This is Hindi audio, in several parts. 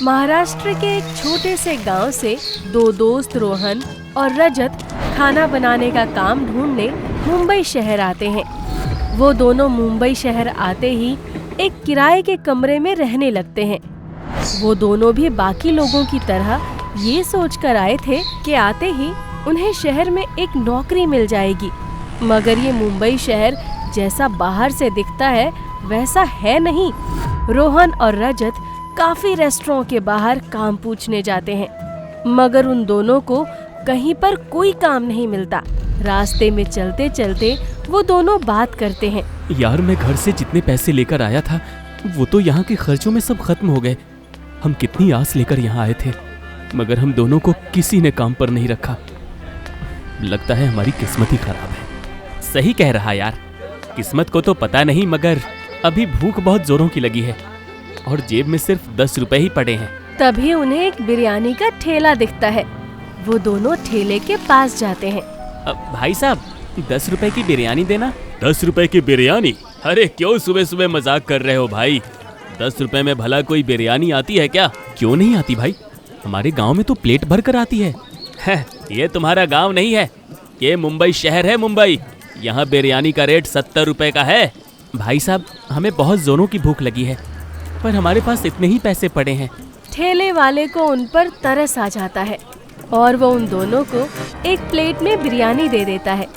महाराष्ट्र के एक छोटे से गांव से दो दोस्त रोहन और रजत खाना बनाने का काम ढूंढने मुंबई शहर आते हैं। वो दोनों मुंबई शहर आते ही एक किराए के कमरे में रहने लगते हैं। वो दोनों भी बाकी लोगों की तरह ये सोचकर आए थे कि आते ही उन्हें शहर में एक नौकरी मिल जाएगी, मगर ये मुंबई शहर जैसा बाहर से दिखता है वैसा है नहीं। रोहन और रजत काफी रेस्टोरेंट के बाहर काम पूछने जाते हैं, मगर उन दोनों को कहीं पर कोई काम नहीं मिलता। रास्ते में चलते चलते वो दोनों बात करते हैं। यार, मैं घर से जितने पैसे लेकर आया था वो तो यहाँ के खर्चों में सब खत्म हो गए। हम कितनी आस लेकर यहाँ आए थे, मगर हम दोनों को किसी ने काम पर नहीं रखा। लगता है हमारी किस्मत ही खराब है। सही कह रहा यार, किस्मत को तो पता नहीं, मगर अभी भूख बहुत जोरों की लगी है और जेब में सिर्फ 10 रुपए ही पड़े हैं। तभी उन्हें एक बिरयानी का ठेला दिखता है। वो दोनों ठेले के पास जाते हैं। भाई साहब, 10 रुपए की बिरयानी देना। 10 रुपए की बिरयानी? अरे क्यों सुबह सुबह मजाक कर रहे हो भाई? 10 रुपए में भला कोई बिरयानी आती है क्या? क्यों नहीं आती भाई, हमारे गांव में तो प्लेट भर कर आती है। ये तुम्हारा गांव नहीं है, ये मुंबई शहर है। मुंबई, यहाँ बिरयानी का रेट 70 रुपए का है। भाई साहब, हमें बहुत जोरों की भूख लगी है, पर हमारे पास इतने ही पैसे पड़े हैं। ठेले वाले को उन पर तरस आ जाता है और वो उन दोनों को एक प्लेट में बिरयानी दे देता है।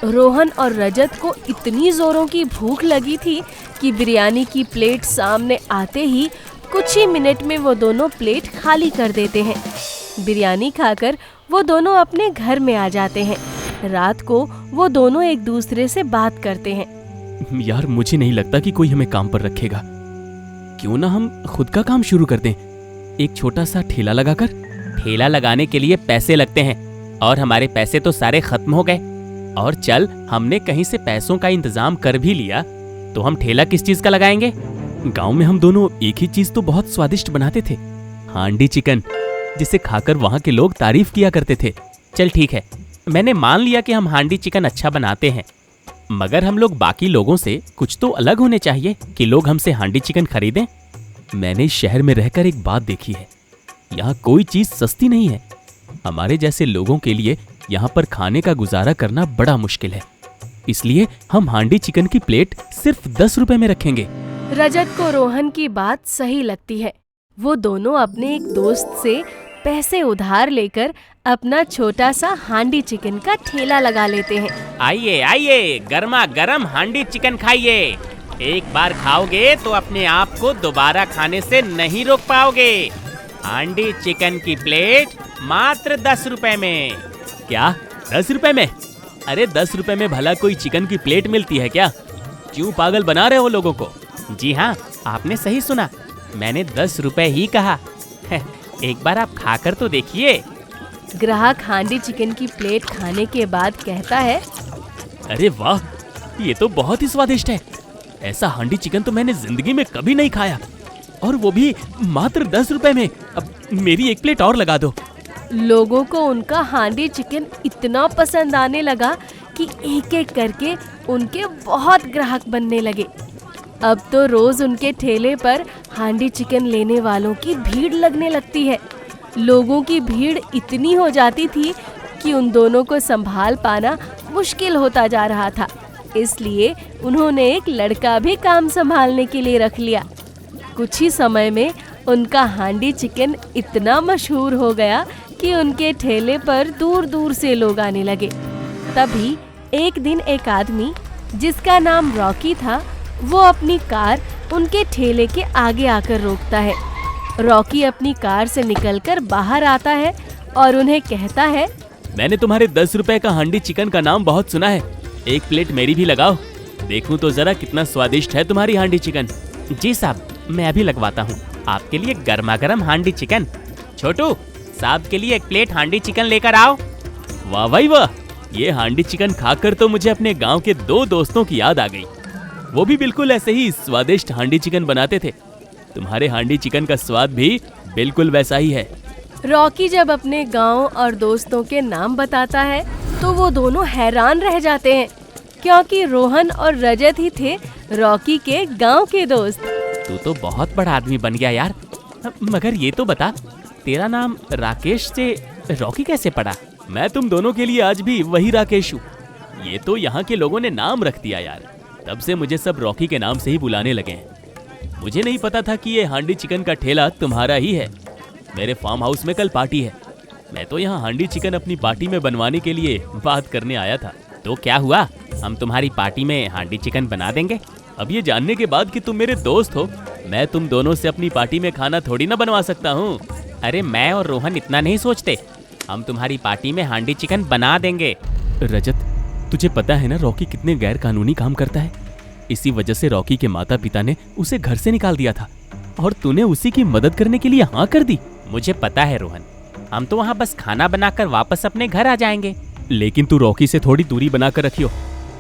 रोहन और रजत को इतनी जोरों की भूख लगी थी कि बिरयानी की प्लेट सामने आते ही कुछ ही मिनट में वो दोनों प्लेट खाली कर देते हैं। बिरयानी खाकर वो दोनों अपने घर में आ जाते हैं। रात को वो दोनों एक दूसरे से बात करते हैं। यार, मुझे नहीं लगता कि कोई हमें काम पर रखेगा। क्यों ना हम खुद का काम शुरू कर दें, एक छोटा सा ठेला लगाकर। ठेला लगाने के लिए पैसे लगते हैं और हमारे पैसे तो सारे खत्म हो गए। और चल, हमने कहीं से पैसों का इंतजाम कर भी लिया, तो हम ठेला किस चीज का लगाएंगे? गांव में हम दोनों एक ही चीज तो बहुत स्वादिष्ट बनाते थे, हांडी चिकन, जिसे खाकर वहाँ के लोग तारीफ किया करते थे। चल ठीक है, मैंने मान लिया कि हम हांडी चिकन अच्छा बनाते हैं, मगर हम लोग बाकी लोगों से कुछ तो अलग होने चाहिए कि लोग हमसे हांडी चिकन खरीदें। मैंने इस शहर में रहकर एक बात देखी है, यहाँ कोई चीज सस्ती नहीं है। हमारे जैसे लोगों के लिए यहाँ पर खाने का गुजारा करना बड़ा मुश्किल है, इसलिए हम हांडी चिकन की प्लेट सिर्फ 10 रुपए में रखेंगे। रजत को रोहन की बात सही लगती है। वो दोनों अपने एक दोस्त से पैसे उधार लेकर अपना छोटा सा हांडी चिकन का ठेला लगा लेते हैं। आइए आइए, गर्मा गर्म हांडी चिकन खाइए। एक बार खाओगे तो अपने आप को दोबारा खाने से नहीं रोक पाओगे। हांडी चिकन की प्लेट मात्र 10 रुपए में। क्या 10 रुपए में? अरे 10 रुपए में भला कोई चिकन की प्लेट मिलती है क्या? क्यों पागल बना रहे हो लोगों को? जी हाँ, आपने सही सुना, मैंने 10 रुपए ही कहा। एक बार आप खाकर तो देखिए। ग्राहक हांडी चिकन की प्लेट खाने के बाद कहता है, अरे वाह, ये तो बहुत ही स्वादिष्ट है। ऐसा हांडी चिकन तो मैंने जिंदगी में कभी नहीं खाया, और वो भी मात्र 10 रुपए में। अब मेरी एक प्लेट और लगा दो। लोगों को उनका हांडी चिकन इतना पसंद आने लगा कि एक एक करके उनके बहुत ग्राहक बनने लगे। अब तो रोज उनके ठेले पर हांडी चिकन लेने वालों की भीड़ लगने लगती है। लोगों की भीड़ इतनी हो जाती थी कि उन दोनों को संभाल पाना मुश्किल होता जा रहा था। इसलिए उन्होंने एक लड़का भी काम संभालने के लिए रख लिया। कुछ ही समय में उनका हांडी चिकन इतना मशहूर हो गया कि उनके ठेले पर दूर दूर से लोग आने लगे। तभी एक दिन एक आदमी, जिसका नाम रॉकी था, वो अपनी कार उनके ठेले के आगे आकर रोकता है। रॉकी अपनी कार से निकलकर बाहर आता है और उन्हें कहता है, मैंने तुम्हारे 10 रुपए का हांडी चिकन का नाम बहुत सुना है, एक प्लेट मेरी भी लगाओ, देखूं तो जरा कितना स्वादिष्ट है तुम्हारी हांडी चिकन। जी साहब, मैं अभी लगवाता हूँ आपके लिए गर्मा गर्म हांडी चिकन। छोटू, साहब के लिए एक प्लेट हांडी चिकन लेकर आओ। वाह भाई वाह, ये हांडी चिकन खाकर तो मुझे अपने गांव के 2 दोस्तों की याद आ गई। वो भी बिल्कुल ऐसे ही स्वादिष्ट हांडी चिकन बनाते थे। तुम्हारे हांडी चिकन का स्वाद भी बिल्कुल वैसा ही है। रॉकी जब अपने गांव और दोस्तों के नाम बताता है तो वो दोनों हैरान रह जाते हैं, क्योंकि रोहन और रजत ही थे रॉकी के गांव के दोस्त। तू तो बहुत बड़ा आदमी बन गया यार। मगर ये तो बता, तेरा नाम राकेश से रॉकी कैसे पड़ा? मैं तुम दोनों के लिए आज भी वही राकेश हूँ। ये तो यहाँ के लोगों ने नाम रख दिया यार, तब से मुझे सब रॉकी के नाम से ही बुलाने लगे हैं। मुझे नहीं पता था कि ये हांडी चिकन का ठेला तुम्हारा ही है। मेरे फार्म हाउस में कल पार्टी है, मैं तो यहाँ हांडी चिकन अपनी पार्टी में बनवाने के लिए बात करने आया था। तो क्या हुआ, हम तुम्हारी पार्टी में हांडी चिकन बना देंगे। अब ये जानने के बाद कि तुम मेरे दोस्त हो, मैं तुम दोनों से अपनी पार्टी में खाना थोड़ी ना बनवा सकता हूँ। अरे मैं और रोहन इतना नहीं सोचते, हम तुम्हारी पार्टी में हांडी चिकन बना देंगे। रजत, तुझे पता है ना रॉकी कितने गैर कानूनी काम करता है। इसी वजह से रॉकी के माता पिता ने उसे घर से निकाल दिया था और तूने उसी की मदद करने के लिए हाँ कर दी। मुझे पता है रोहन, हम तो वहाँ बस खाना बनाकर वापस अपने घर आ जाएंगे। लेकिन तू रॉकी से थोड़ी दूरी बनाकर रखियो,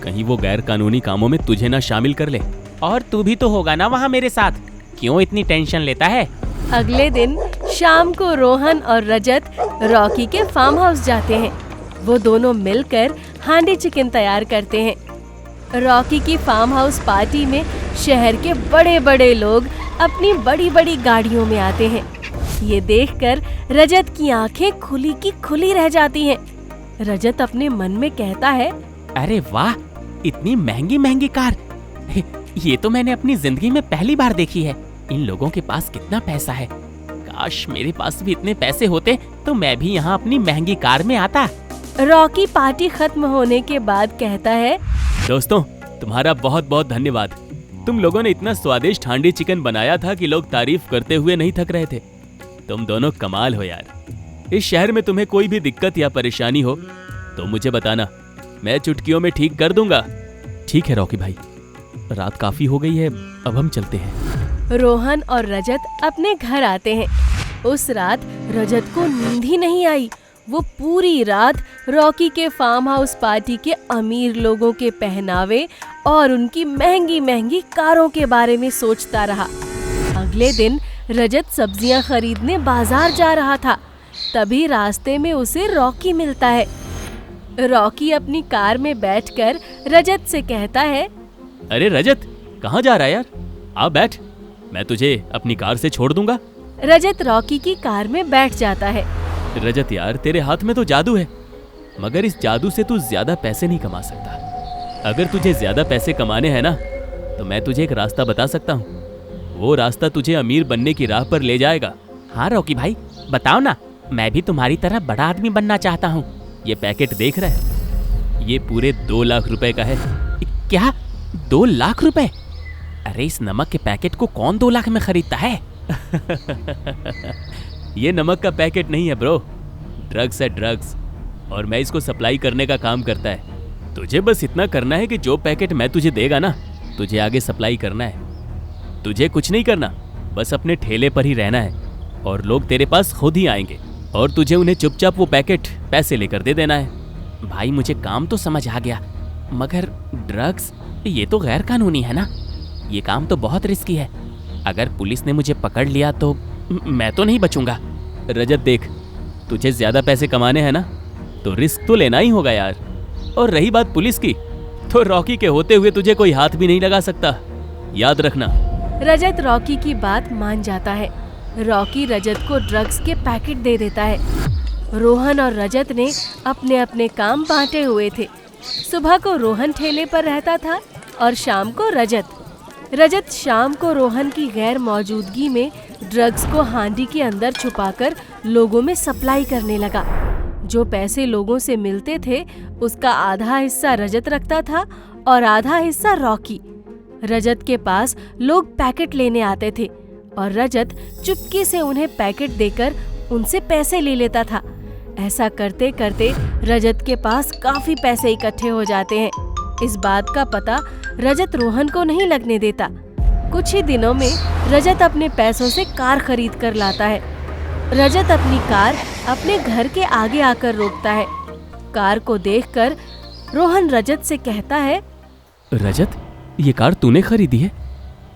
कहीं वो गैर कानूनी कामों में तुझे ना शामिल कर ले। और तू भी तो होगा ना वहाँ मेरे साथ, क्यों इतनी टेंशन लेता है। अगले दिन शाम को रोहन और रजत रॉकी के फार्म हाउस जाते हैं। वो दोनों मिलकर हांडी चिकन तैयार करते हैं। रॉकी की फार्म हाउस पार्टी में शहर के बड़े बड़े लोग अपनी बड़ी बड़ी गाड़ियों में आते हैं। ये देखकर रजत की आंखें खुली की खुली रह जाती हैं। रजत अपने मन में कहता है, अरे वाह, इतनी महंगी महंगी कार, ये तो मैंने अपनी जिंदगी में पहली बार देखी है। इन लोगों के पास कितना पैसा है। काश मेरे पास भी इतने पैसे होते तो मैं भी यहाँ अपनी महंगी कार में आता। रॉकी पार्टी खत्म होने के बाद कहता है, दोस्तों तुम्हारा बहुत बहुत धन्यवाद। तुम लोगों ने इतना स्वादिष्ट हांडी चिकन बनाया था कि लोग तारीफ करते हुए नहीं थक रहे थे। तुम दोनों कमाल हो यार। इस शहर में तुम्हें कोई भी दिक्कत या परेशानी हो तो मुझे बताना, मैं चुटकियों में ठीक कर दूंगा। ठीक है रॉकी भाई, रात काफी हो गई है, अब हम चलते हैं। रोहन और रजत अपने घर आते हैं। उस रात रजत को नींद ही नहीं आई। वो पूरी रात रॉकी के फार्म हाउस पार्टी के अमीर लोगों के पहनावे और उनकी महंगी महंगी कारों के बारे में सोचता रहा। अगले दिन रजत सब्जियां खरीदने बाजार जा रहा था। तभी रास्ते में उसे रॉकी मिलता है। रॉकी अपनी कार में बैठकर रजत से कहता है, अरे रजत, कहाँ जा रहा है यार? आ बैठ, मैं तुझे अपनी कार से छोड़ दूंगा। रजत रॉकी की कार में बैठ जाता है। रजत यार, तेरे हाथ में तो जादू है, मगर इस जादू से तू ज्यादा पैसे नहीं कमा सकता। अगर तुझे ज्यादा पैसे कमाने हैं ना, तो मैं तुझे एक रास्ता बता सकता हूँ। वो रास्ता तुझे अमीर बनने की राह पर ले जाएगा। हाँ रॉकी भाई, बताओ ना, मैं भी तुम्हारी तरह बड़ा आदमी बनना चाहता हूँ। ये पैकेट देख रहा है? ये पूरे 2 लाख रुपए का है। क्या 2 लाख रुपए? अरे इस नमक के पैकेट को कौन 2 लाख में खरीदता है? ये नमक का पैकेट नहीं है ब्रो, ड्रग्स है, ड्रग्स। और मैं इसको सप्लाई करने का काम करता है। तुझे बस इतना करना है कि जो पैकेट मैं तुझे देगा ना, तुझे आगे सप्लाई करना है। तुझे कुछ नहीं करना, बस अपने ठेले पर ही रहना है और लोग तेरे पास खुद ही आएंगे और तुझे उन्हें चुपचाप वो पैकेट पैसे लेकर दे देना है। भाई मुझे काम तो समझ आ गया, मगर ड्रग्स, ये तो गैर कानूनी है ना। ये काम तो बहुत रिस्की है। अगर पुलिस ने मुझे पकड़ लिया तो मैं तो नहीं बचूंगा। रजत देख, तुझे ज्यादा पैसे कमाने हैं ना, तो रिस्क तो लेना ही होगा यार। और रही बात पुलिस की, तो रॉकी के होते हुए तुझे कोई हाथ भी नहीं लगा सकता, याद रखना। रजत रॉकी की बात मान जाता है। रॉकी रजत को ड्रग्स के पैकेट दे देता है। रोहन और रजत ने अपने अपने काम बांटे हुए थे। सुबह को रोहन ठेले पर रहता था और शाम को रजत। रजत शाम को रोहन की गैर मौजूदगी में ड्रग्स को हांडी के अंदर छुपाकर लोगों में सप्लाई करने लगा। जो पैसे लोगों से मिलते थे उसका आधा हिस्सा रजत रखता था और आधा हिस्सा रॉकी। रजत के पास लोग पैकेट लेने आते थे और रजत चुपके से उन्हें पैकेट देकर उनसे पैसे ले लेता था। ऐसा करते करते रजत के पास काफी पैसे इकट्ठे हो जाते हैं। इस बात का पता रजत रोहन को नहीं लगने देता। कुछ ही दिनों में रजत अपने पैसों से कार खरीद कर लाता है। रजत अपनी कार अपने घर के आगे आकर रोकता है। कार को देखकर रोहन रजत से कहता है, रजत, ये कार तूने खरीदी है?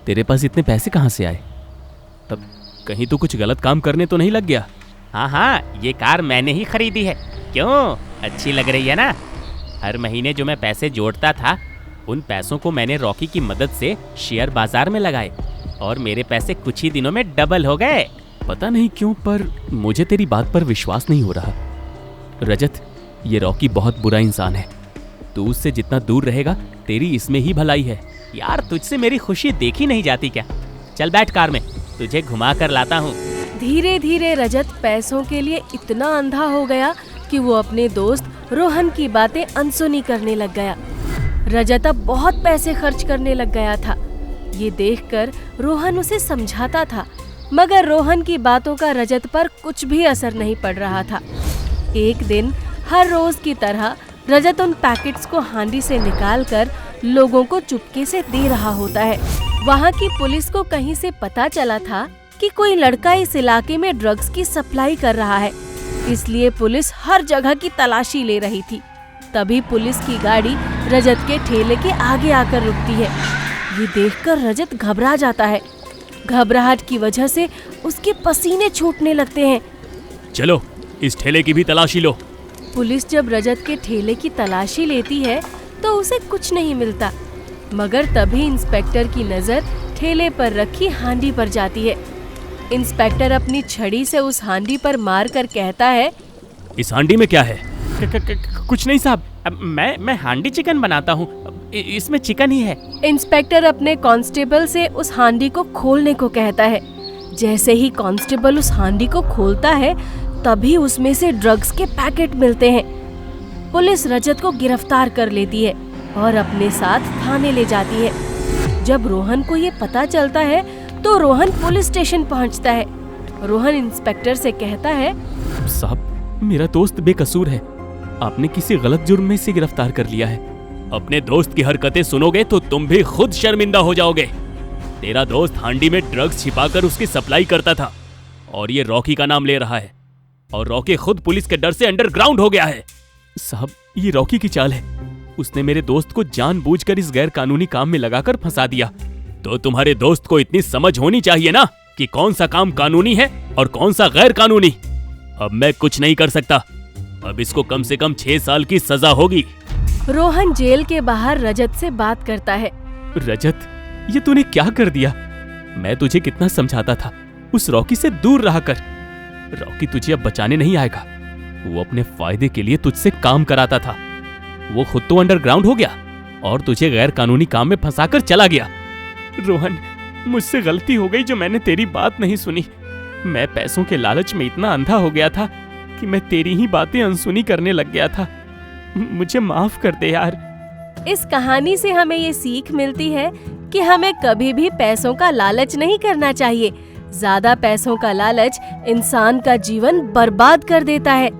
तेरे पास इतने पैसे कहाँ से आए? तब कहीं तो कुछ गलत काम करने तो नहीं लग गया? हाँ, ये कार मैंने ही खरीदी है। क्यों, अच्छी लग रही है ना? हर महीने जो मैं पैसे जोड़ता था, उन पैसों को मैंने रॉकी की मदद से शेयर बाजार में लगाए और मेरे पैसे कुछ ही दिनों में डबल हो गए। पता नहीं क्यों पर मुझे तेरी बात पर विश्वास नहीं हो रहा। रजत, ये रॉकी बहुत बुरा इंसान है। तू उससे जितना दूर रहेगा तेरी इसमें ही भलाई है। यार तुझसे मेरी खुशी देखी नहीं जाती क्या? चल बैठ कार में, तुझे घुमा कर लाता हूँ। धीरे धीरे रजत पैसों के लिए इतना अंधा हो गया कि वो अपने दोस्त रोहन की बातें अनसुनी करने लग गया। रजत अब बहुत पैसे खर्च करने लग गया था। ये देखकर रोहन उसे समझाता था, मगर रोहन की बातों का रजत पर कुछ भी असर नहीं पड़ रहा था। एक दिन हर रोज की तरह रजत उन पैकेट्स को हांडी से निकालकर लोगों को चुपके से दे रहा होता है। वहाँ की पुलिस को कहीं से पता चला था कि कोई लड़का इस इलाके में ड्रग्स की सप्लाई कर रहा है, इसलिए पुलिस हर जगह की तलाशी ले रही थी। तभी पुलिस की गाड़ी रजत के ठेले के आगे आकर रुकती है। ये देखकर रजत घबरा जाता है। घबराहट की वजह से उसके पसीने छूटने लगते हैं। चलो इस ठेले की भी तलाशी लो। पुलिस जब रजत के ठेले की तलाशी लेती है तो उसे कुछ नहीं मिलता, मगर तभी इंस्पेक्टर की नजर ठेले पर रखी हांडी पर जाती है। इंस्पेक्टर अपनी छड़ी से उस हांडी पर मार कर कहता है, इस हांडी में क्या है? कुछ नहीं साहब, मैं हांडी चिकन बनाता हूँ, इसमें चिकन ही है। इंस्पेक्टर अपने कांस्टेबल से उस हांडी को खोलने को कहता है। जैसे ही कांस्टेबल उस हांडी को खोलता है तभी उसमें से ड्रग्स के पैकेट मिलते हैं। पुलिस रजत को गिरफ्तार कर लेती है और अपने साथ थाने ले जाती है। जब रोहन को ये पता चलता है तो रोहन पुलिस स्टेशन पहुंचता है। रोहन इंस्पेक्टर से कहता है, साहब मेरा दोस्त बेकसूर है, आपने किसी गलत जुर्म में से गिरफ्तार कर लिया है। अपने दोस्त की हरकतें सुनोगे तो तुम भी खुद शर्मिंदा हो जाओगे। तेरा दोस्त हांडी में ड्रग्स छिपाकर उसकी सप्लाई करता था और ये रॉकी का नाम ले रहा है, और रॉकी खुद पुलिस के डर से अंडरग्राउंड हो गया है। साहब ये रॉकी की चाल है, उसने मेरे दोस्त को जानबूझकर इस गैर कानूनी काम में लगाकर फंसा दिया। तो तुम्हारे दोस्त को इतनी समझ होनी चाहिए ना कि कौन सा काम कानूनी है और कौन सा गैर कानूनी। अब मैं कुछ नहीं कर सकता, अब इसको कम से कम 6 साल की सजा होगी। रोहन जेल के बाहर रजत से बात करता है। रजत, ये तूने क्या कर दिया? मैं तुझे कितना समझाता था उस रॉकी से दूर रहा कर। रॉकी तुझे अब बचाने नहीं आएगा, वो अपने फायदे के लिए तुझसे काम कराता था। वो खुद तो अंडरग्राउंड हो गया और तुझे गैर कानूनी काम में फंसाकर चला गया। रोहन, मुझसे गलती हो गई जो मैंने तेरी बात नहीं सुनी। मैं पैसों के लालच में इतना अंधा हो गया था कि मैं तेरी ही बातें अनसुनी करने लग गया था। मुझे माफ कर दे यार। इस कहानी से हमें ये सीख मिलती है कि हमें कभी भी पैसों का लालच नहीं करना चाहिए। ज्यादा पैसों का लालच इंसान का जीवन बर्बाद कर देता है।